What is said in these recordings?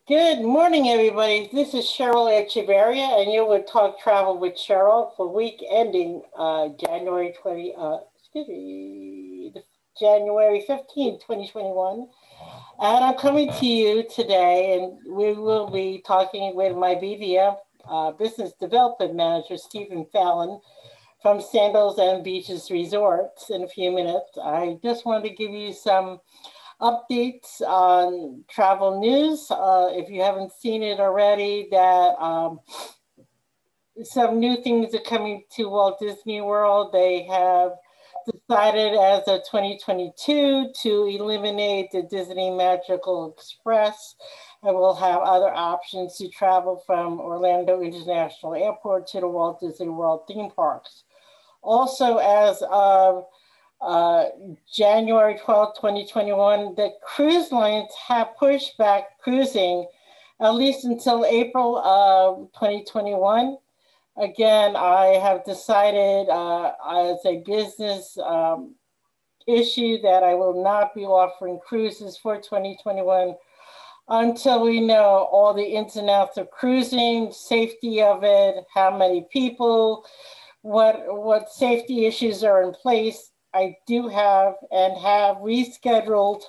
Good morning, everybody. This is Cheryl Echeverria, and you're with Talk Travel with Cheryl for week ending January 15th, 2021. And I'm coming to you today, and we will be talking with my BDF Business Development Manager, Stephen Fannon, from Sandals and Beaches Resorts in a few minutes. I just wanted to give you some updates on travel news. If you haven't seen it already, that some new things are coming to Walt Disney World. They have decided as of 2022 to eliminate the Disney Magical Express, and we'll have other options to travel from Orlando International Airport to the Walt Disney World theme parks. Also, as of January 12th, 2021, the cruise lines have pushed back cruising at least until April of 2021. Again, I have decided as a business issue that I will not be offering cruises for 2021 until we know all the ins and outs of cruising, safety of it, how many people, what safety issues are in place. I do have and have rescheduled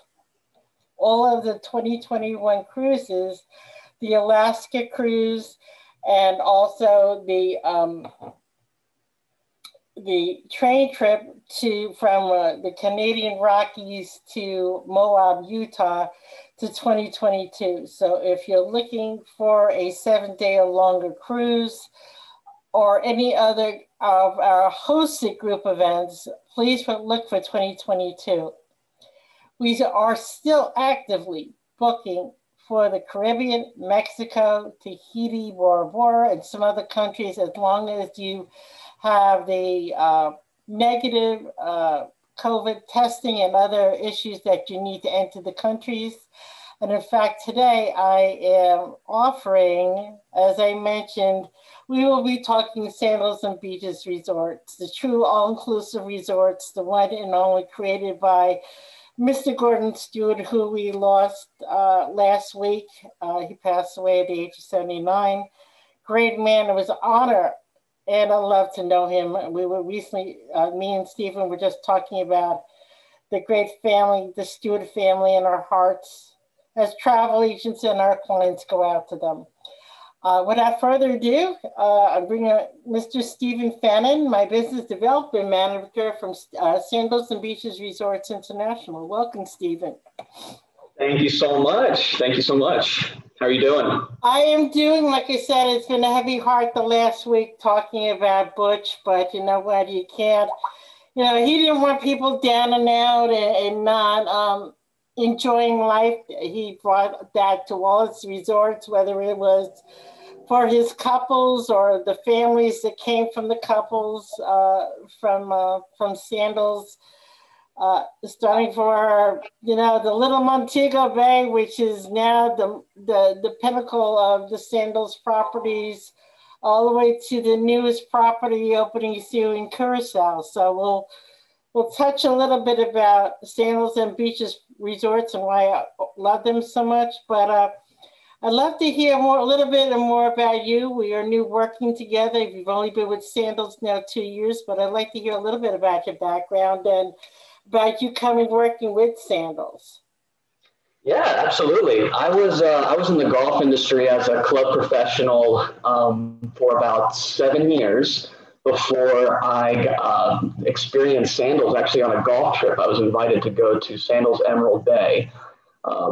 all of the 2021 cruises, the Alaska cruise, and also the train trip from the Canadian Rockies to Moab, Utah, to 2022. So if you're looking for a 7-day or longer cruise, or any other of our hosted group events, please look for 2022. We are still actively booking for the Caribbean, Mexico, Tahiti, Bora Bora, and some other countries, as long as you have the negative COVID testing and other issues that you need to enter the countries. And in fact, today I am offering, as I mentioned, we will be talking Sandals and Beaches Resorts, the true all-inclusive resorts, the one and only created by Mr. Gordon Stewart, who we lost last week. He passed away at the age of 79. Great man. It was an honor and a love to know him. We were recently, me and Stephen were just talking about the great family, the Stewart family in our hearts, as travel agents and our clients go out to them. Without further ado, I'm bringing Mr. Stephen Fannon, my business development manager from Sandals and Beaches Resorts International. Welcome, Stephen. Thank you so much. Thank you so much. How are you doing? I am doing, like I said, it's been a heavy heart the last week talking about Butch, but you know what, you can't, he didn't want people down and out and not enjoying life. He brought that to all his resorts, whether it was for his couples or the families that came from the couples from Sandals, starting for the little Montego Bay, which is now the pinnacle of the Sandals properties, all the way to the newest property opening soon in Curacao. So we'll touch a little bit about Sandals and Beaches Resorts and why I love them so much, but I'd love to hear a little bit more about you. We are new working together. You've only been with Sandals now 2 years, but I'd like to hear a little bit about your background and about you working with Sandals. Yeah, absolutely. I was in the golf industry as a club professional for about 7 years before I experienced Sandals actually on a golf trip. I was invited to go to Sandals Emerald Bay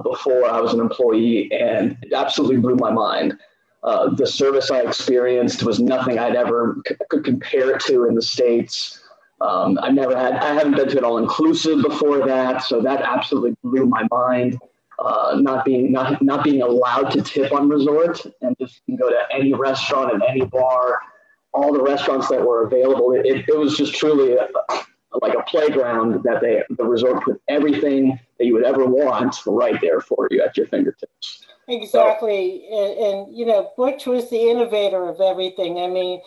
before I was an employee, and it absolutely blew my mind. The service I experienced was nothing I'd ever could compare it to in the States. I haven't been to an all-inclusive before that, so that absolutely blew my mind. Not being allowed to tip on resort and just go to any restaurant and any bar, all the restaurants that were available. It was just truly like a playground that the resort put everything that you would ever want right there for you at your fingertips. Exactly. And Butch was the innovator of everything. I mean,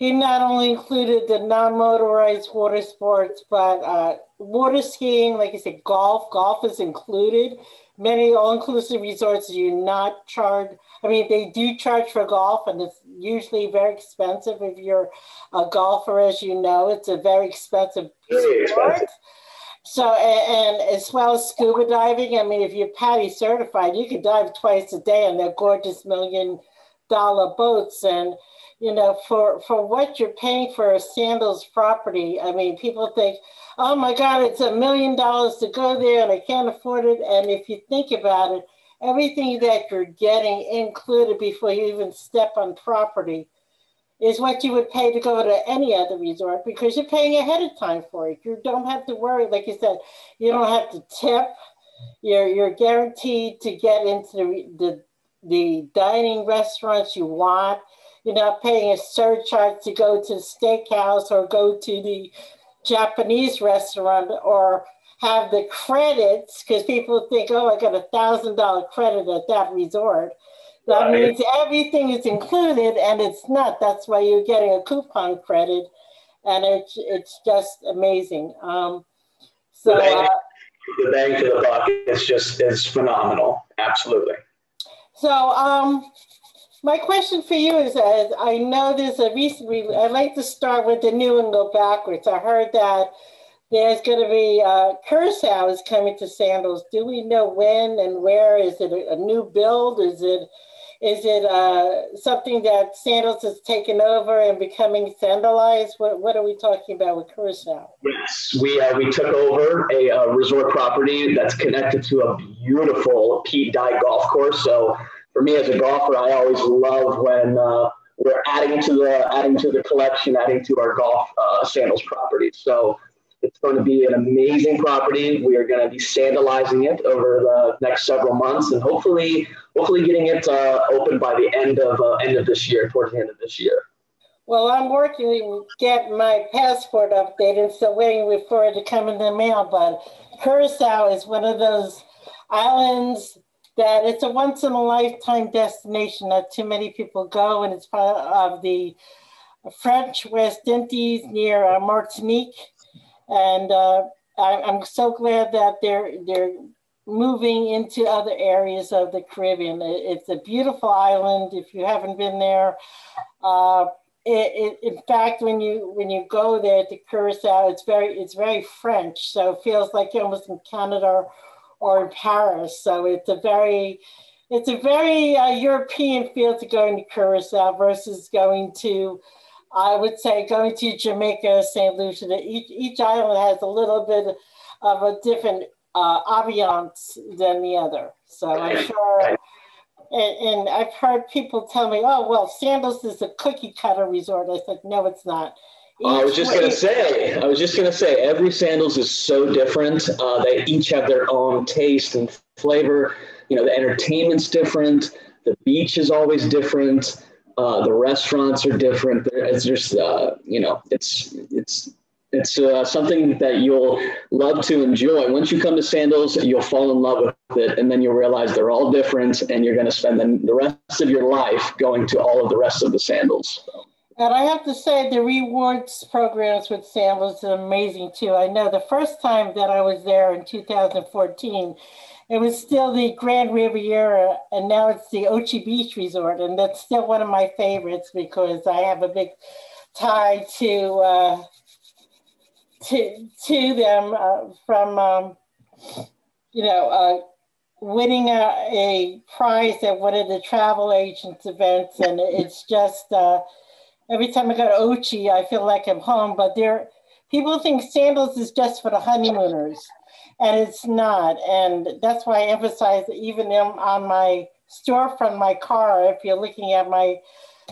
he not only included the non-motorized water sports, but water skiing, like I said, golf. Golf is included. Many all-inclusive resorts do not charge. I mean, they do charge for golf, and it's usually very expensive. If you're a golfer, as you know, it's a very expensive Very sport. expensive. So, and as well as scuba diving, I mean, if you're PADI certified, you can dive twice a day in their gorgeous $1 million boats. And, you know, for what you're paying for a Sandals property, I mean, people think, oh my God, it's $1 million to go there and I can't afford it. And if you think about it, everything that you're getting included before you even step on property is what you would pay to go to any other resort, because you're paying ahead of time for it. You don't have to worry. Like you said, you don't have to tip. You're guaranteed to get into the dining restaurants you want. You're not paying a surcharge to go to the steakhouse or go to the Japanese restaurant or have the credits, because people think, oh, I got $1,000 credit at that resort. That means everything is included, and it's not. That's why you're getting a coupon credit, and it's just amazing. The bang for the buck is phenomenal. Absolutely. So my question for you is, I know there's a recent. I'd like to start with the new and go backwards. I heard that there's going to be Curacao is coming to Sandals. Do we know when and where? Is it a new build? Is it something that Sandals has taken over and becoming sandalized? What are we talking about with Curacao? Yes, we took over a resort property that's connected to a beautiful Pete Dye golf course. So for me as a golfer, I always love when we're adding to the collection, adding to our golf Sandals property. So it's going to be an amazing property. We are going to be sandalizing it over the next several months, and hopefully getting it open by the end of this year, towards the end of this year. Well, I'm working to get my passport updated, so waiting for it to come in the mail. But Curacao is one of those islands that it's a once in a lifetime destination. Not too many people go, and it's part of the French West Indies near Martinique. And I'm so glad that they're moving into other areas of the Caribbean. It's a beautiful island. If you haven't been there, in fact, when you go there to Curacao, it's very French. So it feels like you're almost in Canada or in Paris. So it's a very European feel to going to Curacao versus going to, I would say, going to Jamaica, St. Lucia. Each island has a little bit of a different ambiance than the other. So I'm sure, and I've heard people tell me, oh, well, Sandals is a cookie cutter resort. I said, no, it's not. I was just going to say, every Sandals is so different. They each have their own taste and flavor. You know, the entertainment's different. The beach is always different. The restaurants are different. It's just, it's something that you'll love to enjoy. Once you come to Sandals, you'll fall in love with it, and then you'll realize they're all different, and you're going to spend the rest of your life going to all of the rest of the Sandals. And I have to say, the rewards programs with Sandals are amazing too. I know the first time that I was there in 2014, it was still the Grand Riviera, and now it's the Ochi Beach Resort, and that's still one of my favorites because I have a big tie to them from winning a prize at one of the travel agents events, and it's just every time I go to Ochi, I feel like I'm home. But people think Sandals is just for the honeymooners. And it's not. And that's why I emphasize that even on my storefront, my car, if you're looking at my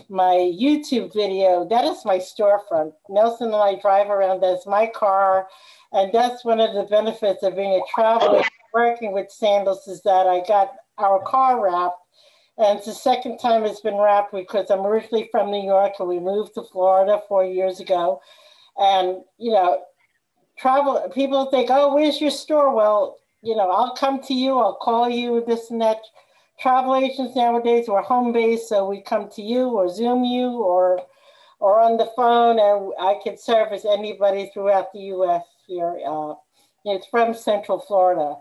YouTube video, that is my storefront. Nelson and I drive around, that's my car. And that's one of the benefits of being a traveler working with Sandals, is that I got our car wrapped. And it's the second time it's been wrapped because I'm originally from New York and we moved to Florida 4 years ago. And, travel, people think, oh, where's your store? Well, I'll come to you, I'll call you, this and that. Travel agents nowadays, we're home-based, so we come to you or Zoom you or or on the phone, and I can service anybody throughout the U.S. here. It's from Central Florida.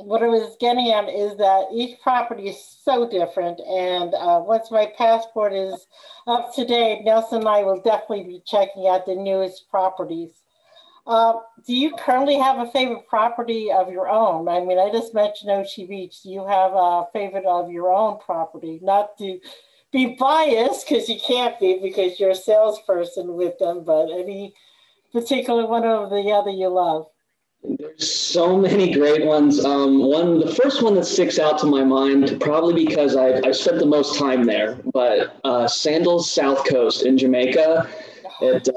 What I was getting at is that each property is so different, and once my passport is up to date, Nelson and I will definitely be checking out the newest properties. Do you currently have a favorite property of your own? I mean, I just mentioned Ocean Beach. Do you have a favorite of your own property? Not to be biased, because you can't be because you're a salesperson with them, but any particular one over the other you love? There's so many great ones. The first one that sticks out to my mind, probably because I've spent the most time there, but Sandals South Coast in Jamaica. It's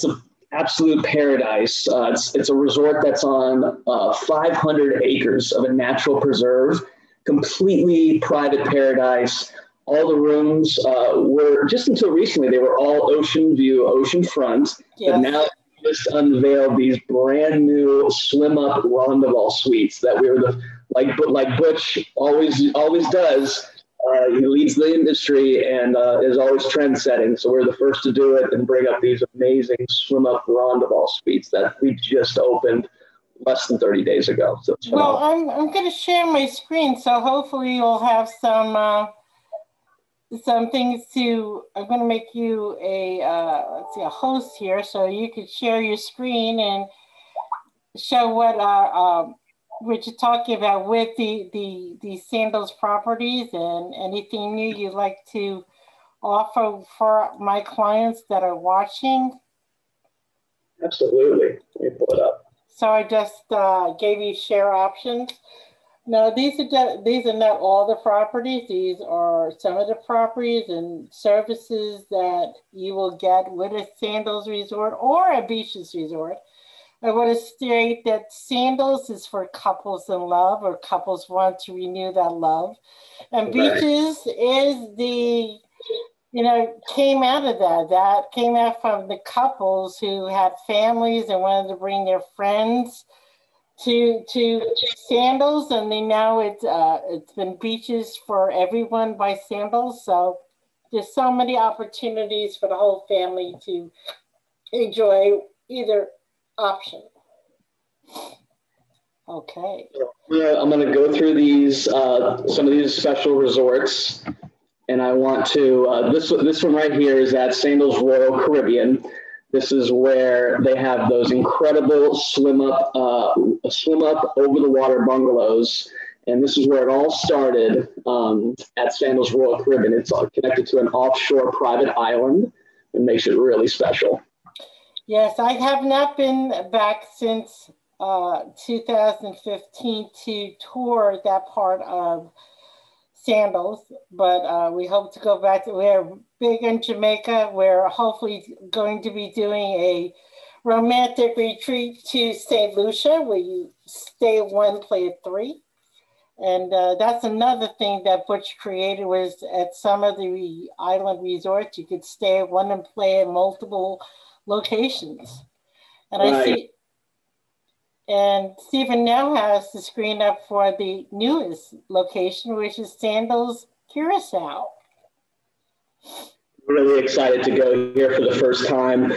an absolute paradise. It's a resort that's on 500 acres of a natural preserve, completely private paradise. All the rooms were, just until recently, they were all ocean view, ocean front. Yes. But now just unveiled these brand new swim up rondavelle suites that we were like Butch always does. He leads the industry and is always trend setting. So we're the first to do it and bring up these amazing swim up rondavelle suites that we just opened less than 30 days ago. So it's phenomenal. Well, I'm going to share my screen, so hopefully you'll have some things to. I'm going to make you a a host here, so you could share your screen and show what we're talking about with the Sandals properties, and anything new you'd like to offer for my clients that are watching. Absolutely. Let me pull it up. So I just gave you share options. No, these are not all the properties. These are some of the properties and services that you will get with a Sandals resort or a beaches resort. I want to state that Sandals is for couples in love, or couples want to renew that love. And beaches is came out of that. That came out from the couples who had families and wanted to bring their friends to Sandals, and now it's been beaches for everyone by Sandals. So there's so many opportunities for the whole family to enjoy either option. Okay. I'm going to go through these some of these special resorts, and I want to this one right here is at Sandals Royal Caribbean. This is where they have those incredible swim up over the water bungalows. And this is where it all started at Sandals Royal Caribbean. It's connected to an offshore private island and makes it really special. Yes, I have not been back since 2015 to tour that part of Sandals, but we hope to go back. We're big in Jamaica. We're hopefully going to be doing a romantic retreat to St. Lucia, where you stay at one, play at three. And that's another thing that Butch created, was at some of the island resorts, you could stay at one and play at multiple locations. And right. I see, and Stephen now has the screen up for the newest location, which is Sandals Curacao. Really excited to go here for the first time.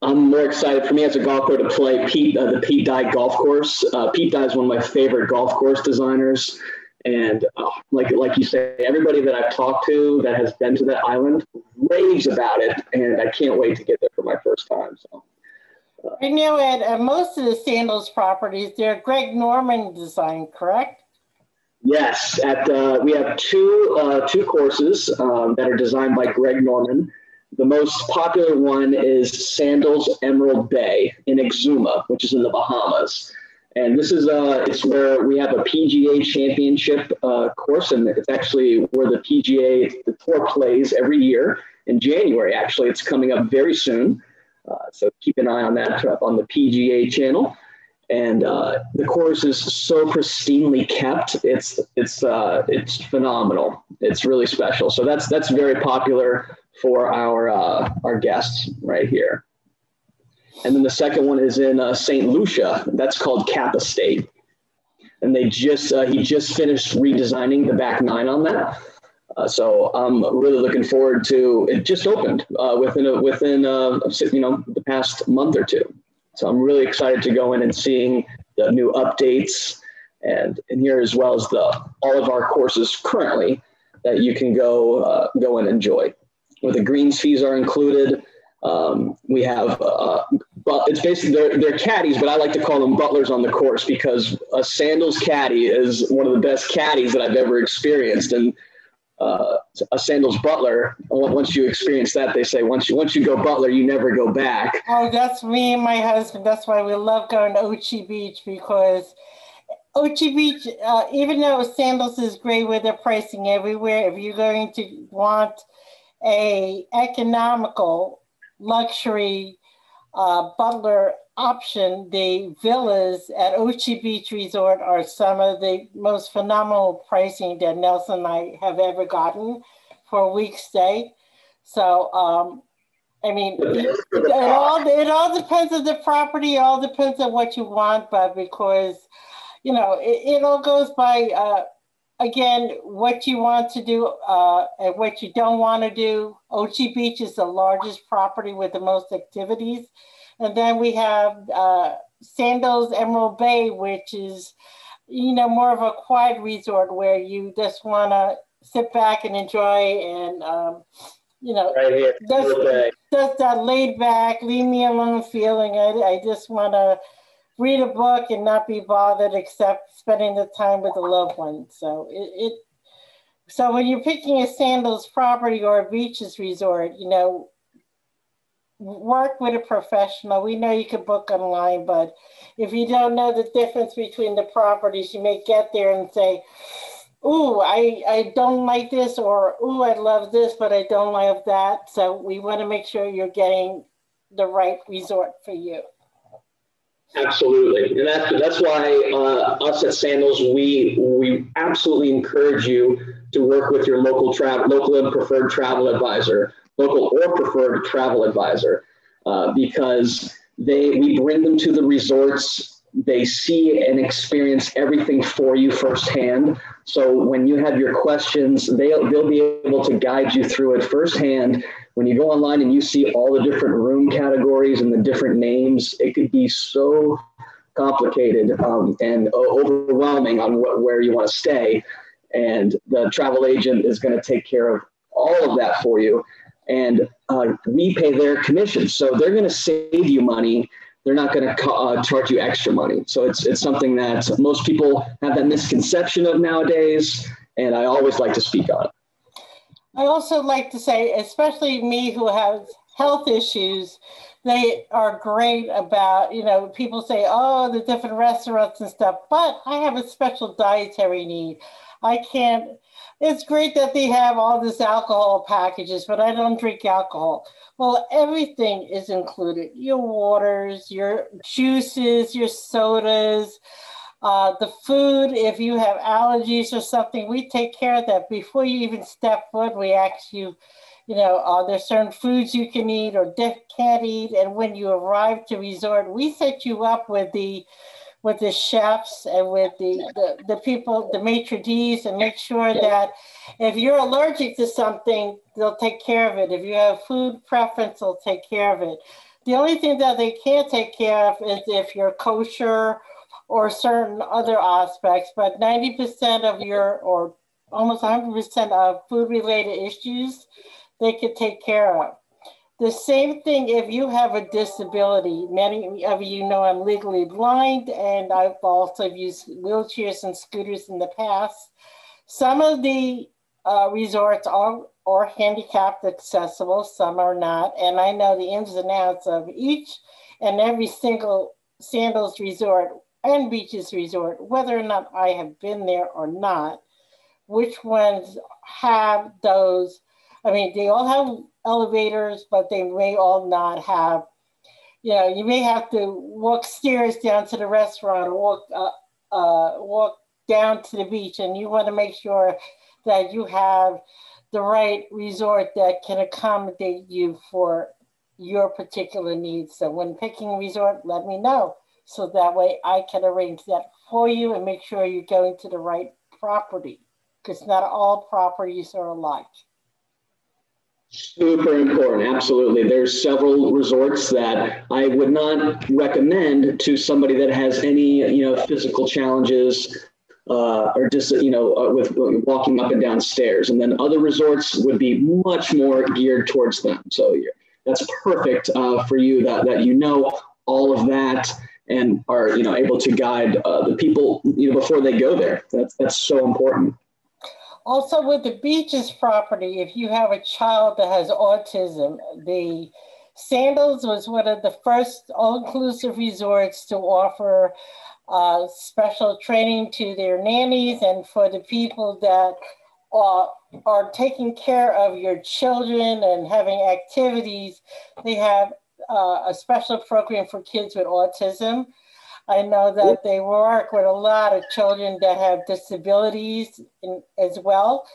I'm more excited for me as a golfer to play the Pete Dye golf course. Pete Dye is one of my favorite golf course designers. And like you say, everybody that I've talked to that has been to that island raves about it. And I can't wait to get there for my first time. So. Right now, at most of the Sandals properties, they're Greg Norman design, correct? Yes, we have two courses that are designed by Greg Norman. The most popular one is Sandals Emerald Bay in Exuma, which is in the Bahamas. And this is it's where we have a PGA championship course, and it's actually where the tour plays every year in January. Actually, it's coming up very soon. So keep an eye on that on the PGA channel. And the course is so pristinely kept. It's phenomenal. It's really special. So that's very popular for our guests right here. And then the second one is in St. Lucia. That's called Kappa State. And he just finished redesigning the back nine on that. So I'm really looking forward to it. Just opened within the past month or two. So I'm really excited to go in and seeing the new updates and here, as well as all of our courses currently that you can go and enjoy. Where the greens fees are included. We have, but it's basically they're caddies, but I like to call them butlers on the course, because a Sandals caddy is one of the best caddies that I've ever experienced. And a Sandals butler, once you experience that, they say once you go butler, you never go back. Oh, that's me and my husband. That's why we love going to Ochi Beach, because Ochi Beach, even though Sandals is great with their pricing everywhere, if you're going to want a economical luxury butler option, the villas at Ochi Beach Resort are some of the most phenomenal pricing that Nelson and I have ever gotten for a week's stay. So, I mean, it all depends on the property. It all depends on what you want, but because, it all goes by, again, what you want to do and what you don't want to do. Ochi Beach is the largest property with the most activities. And then we have Sandals Emerald Bay, which is, more of a quiet resort where you just want to sit back and enjoy and, right here, just that laid back, leave me alone feeling. I just want to read a book and not be bothered, except spending the time with a loved one. So so when you're picking a Sandals property or a beaches resort, work with a professional. We know you can book online, but if you don't know the difference between the properties, you may get there and say, ooh, I don't like this, or ooh, I love this, but I don't like that. So we want to make sure you're getting the right resort for you. Absolutely, and that's why us at Sandals, we absolutely encourage you to work with your local and preferred travel advisor, local or preferred travel advisor, because we bring them to the resorts. They see and experience everything for you firsthand. So when you have your questions, they'll be able to guide you through it firsthand. When you go online and you see all the different room categories and the different names, it could be so complicated and overwhelming on where you want to stay. And the travel agent is going to take care of all of that for you. And we pay their commission. So they're going to save you money. They're not going to charge you extra money. So it's something that most people have that misconception of nowadays. And I always like to speak on it. I also like to say, especially me who has health issues, they are great about, people say, oh, the different restaurants and stuff, but I have a special dietary need. It's great that they have all this alcohol packages, but I don't drink alcohol. Well, everything is included. Your waters, your juices, your sodas, the food. If you have allergies or something, we take care of that. Before you even step foot, we ask you, are there certain foods you can eat or can't eat? And when you arrive to resort, we set you up with the chefs and with the people, the maitre d's, and make sure that if you're allergic to something, they'll take care of it. If you have food preference, they'll take care of it. The only thing that they can't take care of is if you're kosher or certain other aspects, but 90% of or almost 100% of food-related issues, they could take care of. The same thing if you have a disability. Many of you know I'm legally blind, and I've also used wheelchairs and scooters in the past. Some of the resorts are handicapped accessible, some are not, and I know the ins and outs of each and every single Sandals resort and beaches resort, whether or not I have been there or not, which ones have those. I mean, they all have elevators, but they may all not have, you may have to walk stairs down to the restaurant or walk down to the beach, and you want to make sure that you have the right resort that can accommodate you for your particular needs. So when picking a resort, let me know, so that way I can arrange that for you and make sure you're going to the right property. because not all properties are alike. Super important, absolutely. There's several resorts that I would not recommend to somebody that has any, physical challenges or just, with walking up and down stairs. And then other resorts would be much more geared towards them. So that's perfect for you that you know all of that and are, able to guide the people, before they go there. That's so important. Also, with the beaches property, if you have a child that has autism, the Sandals was one of the first all-inclusive resorts to offer special training to their nannies and for the people that are taking care of your children and having activities. They have a special program for kids with autism. I know that they work with a lot of children that have disabilities as well.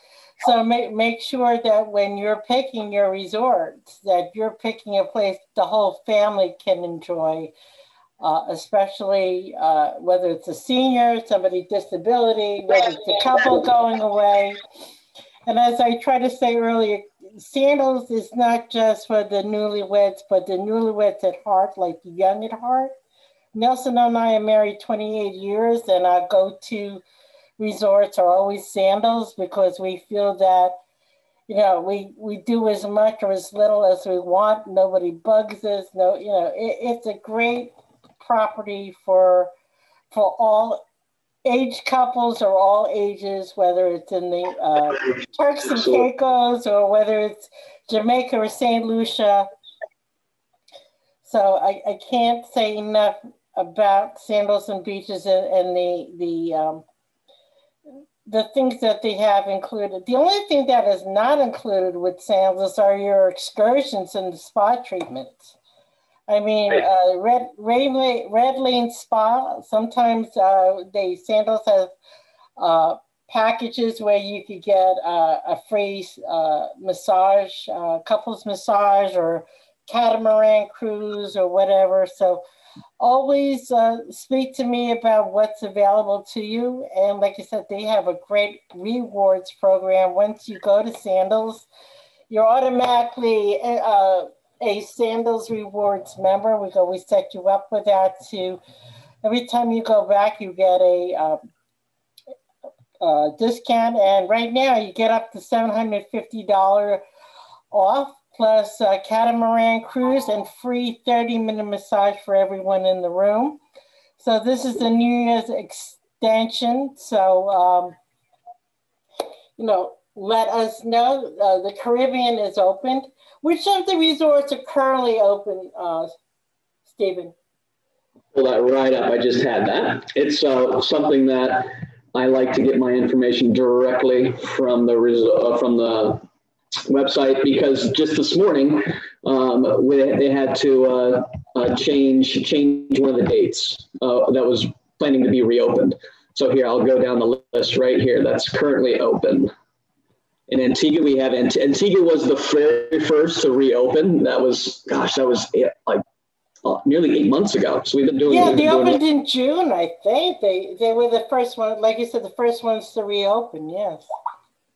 So make sure that when you're picking your resorts, that you're picking a place the whole family can enjoy, especially whether it's a senior, somebody with disability, whether it's a couple going away. And as I tried to say earlier, Sandals is not just for the newlyweds, but the newlyweds at heart, like young at heart. Nelson and I are married 28 years, and our go-to resorts are always Sandals because we feel that, we do as much or as little as we want. Nobody bugs us. It's a great property for all age couples or all ages, whether it's in the Turks and Caicos or whether it's Jamaica or St. Lucia. So I can't say enough about Sandals and beaches and the things that they have included. The only thing that is not included with Sandals are your excursions and the spa treatments. I mean, Red Lane Spa, sometimes Sandals have packages where you could get a free massage, couples massage or catamaran cruise or whatever. So always speak to me about what's available to you. And like I said, they have a great rewards program. Once you go to Sandals, you're automatically a Sandals Rewards member. We set you up with that too. Every time you go back, you get a discount. And right now you get up to $750 off, plus catamaran cruise and free 30-minute massage for everyone in the room. So this is the New Year's extension. So, let us know. The Caribbean is opened. Which of the resorts are currently open, Stephen? Pull that right up. I just had that. It's something that I like to get my information directly from the website, because just this morning they had to change one of the dates that was planning to be reopened. So here, I'll go down the list right here. That's currently open. In Antigua, we have Antigua was the very first to reopen. That was like nearly 8 months ago. So we've been doing. Yeah, they opened in June, I think. They were the first one, like you said, the first ones to reopen. Yes.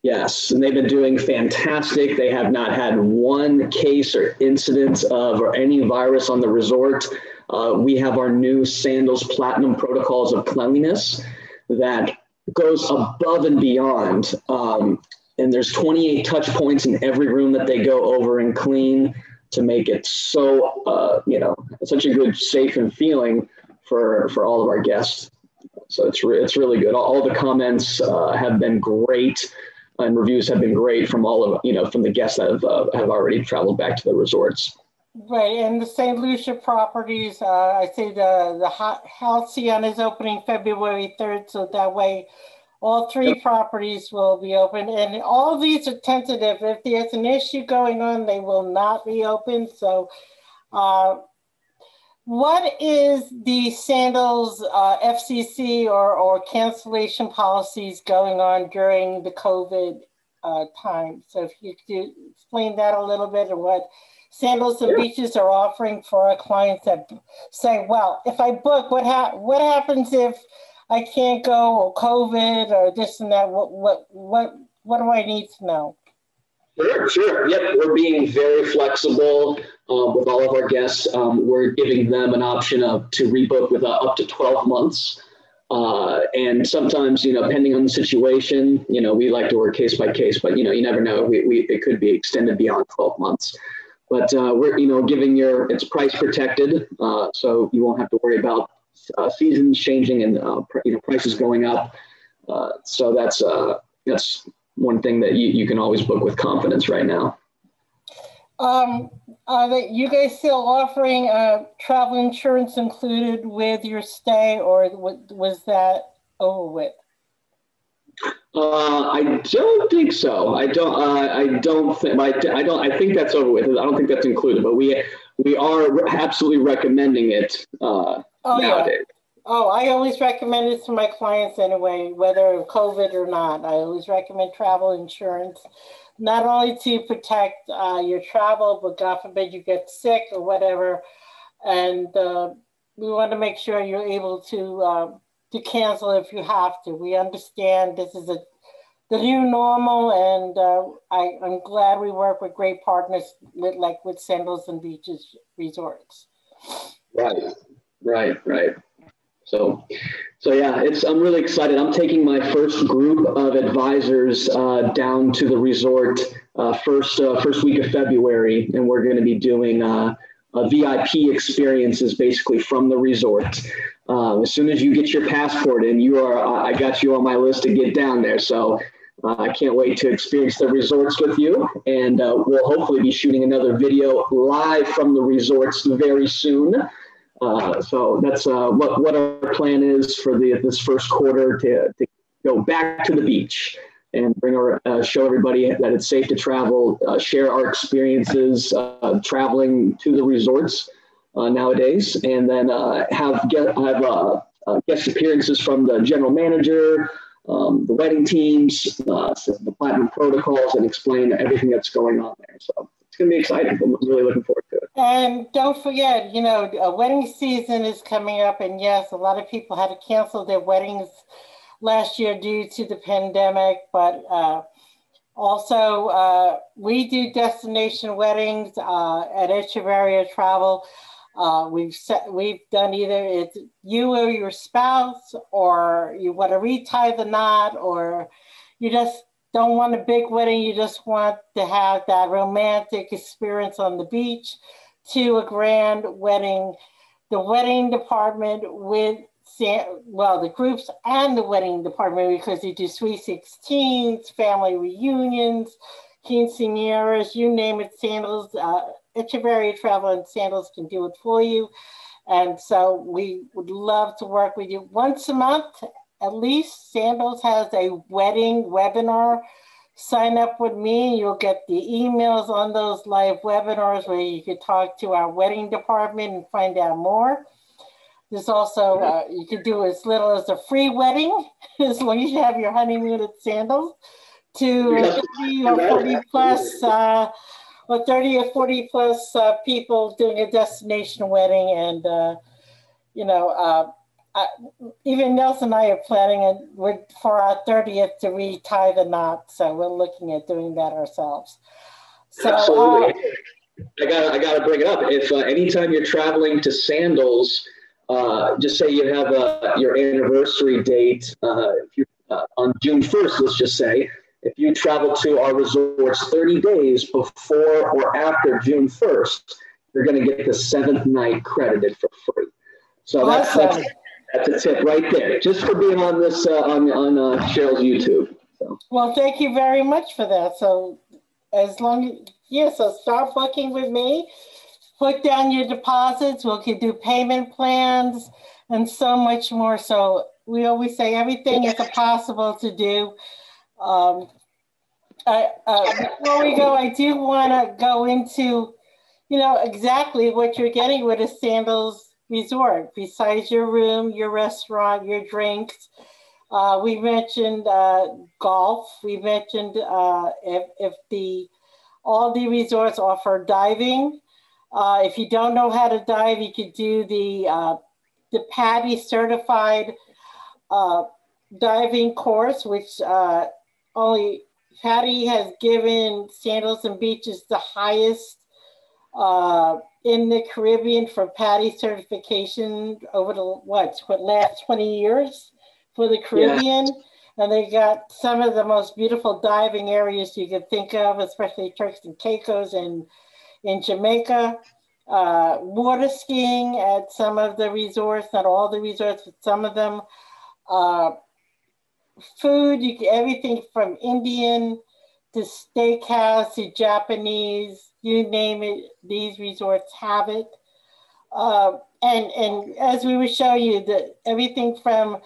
Yes, and they've been doing fantastic. They have not had one case or incident or any virus on the resort. We have our new Sandals Platinum Protocols of Cleanliness that goes above and beyond. And there's 28 touch points in every room that they go over and clean to make it so, such a good, safe and feeling for all of our guests. So it's really good. All the comments have been great, and reviews have been great from all of, from the guests that have already traveled back to the resorts. Right, and the St. Lucia properties, I say the Halcyon is opening February 3rd, so that way all three properties will be open, and all of these are tentative. If there's an issue going on, they will not reopen. So what is the Sandals FCC or cancellation policies going on during the COVID time? So if you could explain that a little bit, and what Sandals and Beaches are offering for our clients that say, well, if I book, what happens if I can't go, or COVID, or this and that. What do I need to know? Sure, sure. Yep, we're being very flexible with all of our guests. We're giving them an option to rebook with up to 12 months. And sometimes, depending on the situation, we like to work case by case, but, you never know. It could be extended beyond 12 months. But we're, giving it's price protected, so you won't have to worry about seasons changing and, prices going up. So that's one thing that you can always book with confidence right now. Are you guys still offering travel insurance included with your stay, or was that over with? I don't think so. I think that's over with. I don't think that's included, but we are absolutely recommending it nowadays. Yeah. Oh, I always recommend it to my clients anyway, whether COVID or not. I always recommend travel insurance, not only to protect your travel, but God forbid you get sick or whatever. And we want to make sure you're able to cancel if you have to. We understand this is the new normal, and I'm glad we work with great partners with Sandals and Beaches Resorts. Right. So yeah, I'm really excited. I'm taking my first group of advisors down to the resort first week of February, and we're going to be doing VIP experiences basically from the resort. As soon as you get your passport in, I got you on my list to get down there. So I can't wait to experience the resorts with you, and we'll hopefully be shooting another video live from the resorts very soon. So that's what our plan is for this first quarter, to go back to the beach and show everybody that it's safe to travel, share our experiences traveling to the resorts nowadays, and then have guest appearances from the general manager, the wedding teams, the platinum protocols, and explain everything that's going on there. So it's going to be exciting. I'm really looking forward to it. And don't forget, wedding season is coming up. And yes, a lot of people had to cancel their weddings last year due to the pandemic. But also, we do destination weddings at Echeverria Travel. We've done either it's you or your spouse, or you want to retie the knot, or you just don't want a big wedding. You just want to have that romantic experience on the beach, to a grand wedding. The wedding department the groups and the wedding department, because they do sweet 16s, family reunions, quinceañeras, you name it. Sandals, Echeverria Travel and Sandals can do it for you. And so we would love to work with you. Once a month, at least, Sandals has a wedding webinar. Sign up with me. You'll get the emails on those live webinars where you can talk to our wedding department and find out more. There's also, you can do as little as a free wedding, as long as you have your honeymoon at Sandals, to 30 or 40 plus, or 30 or 40 plus people doing a destination wedding. And, even Nelson and I are planning for our 30th to retie the knot. So we're looking at doing that ourselves. So, absolutely. I gotta bring it up. If anytime you're traveling to Sandals, just say you have your anniversary date on June 1st, let's just say, if you travel to our resorts 30 days before or after June 1st, you're going to get the 7th night credited for free. So awesome. That's a tip right there, just for being on this on Cheryl's YouTube. So. Well, thank you very much for that. So so start booking with me. Put down your deposits. We can do payment plans and so much more. So we always say everything is possible to do. Before we go, I do want to go into, exactly what you're getting with a Sandals Resort. Besides your room, your restaurant, your drinks, we mentioned golf. We mentioned if all the resorts offer diving. If you don't know how to dive, you could do the PADI certified uh, diving course, which only Patty has given Sandals and Beaches the highest in the Caribbean for Patty certification over the last 20 years for the Caribbean. Yeah. And they got some of the most beautiful diving areas you could think of, especially Turks and Caicos and in Jamaica. Water skiing at some of the resorts, not all the resorts, but some of them. Food, everything from Indian to steakhouse to Japanese, you name it, these resorts have it. And as we were showing you, everything from,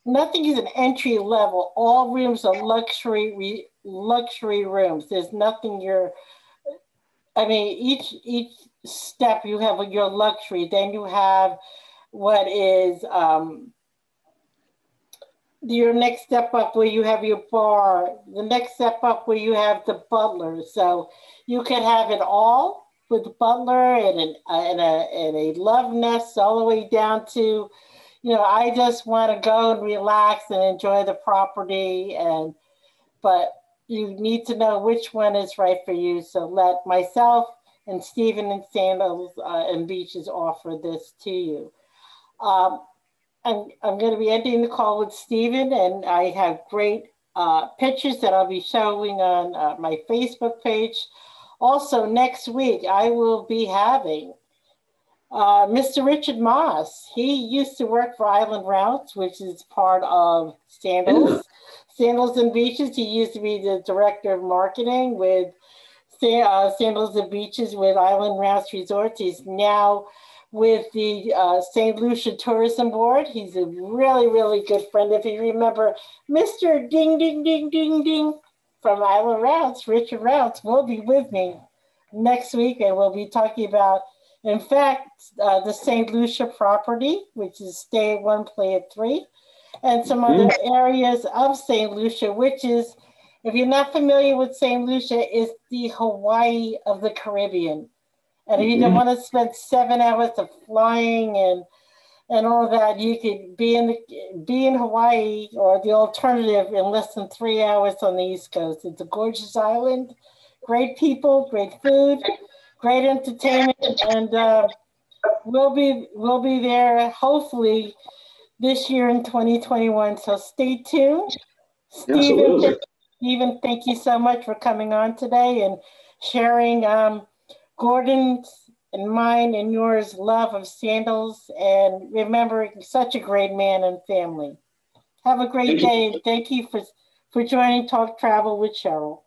nothing is an entry level. All rooms are luxury rooms. There's nothing each step you have your luxury. Then you have what is your next step up where you have your bar, the next step up where you have the butler. So you can have it all with the butler and a love nest all the way down to, I just want to go and relax and enjoy the property. But you need to know which one is right for you. So let myself and Stephen and Sandals and Beaches offer this to you. I'm going to be ending the call with Stephen, and I have great pictures that I'll be showing on my Facebook page. Also, next week, I will be having Mr. Richard Moss. He used to work for Island Routes, which is part of Sandals. Sandals and Beaches. He used to be the director of marketing with Sandals and Beaches with Island Routes Resorts. He's now with the St. Lucia Tourism Board. He's a really, really good friend. If you remember, Mr. Ding, Ding, Ding, Ding, Ding from Island Routes, Richard Routes, will be with me next week, and we'll be talking about, in fact, the St. Lucia property, which is stay at 1, play at 3, and some other areas of St. Lucia, which is, if you're not familiar with St. Lucia, is the Hawaii of the Caribbean. And if you don't want to spend 7 hours of flying and all that, you could be in Hawaii, or the alternative, in less than 3 hours on the East Coast. It's a gorgeous island, great people, great food, great entertainment, and we'll be there hopefully this year in 2021. So stay tuned. Stephen, thank you so much for coming on today and sharing Gordon's and mine and yours love of Sandals, and remembering such a great man and family. Have a great day, and thank you for joining Talk Travel with Cheryl.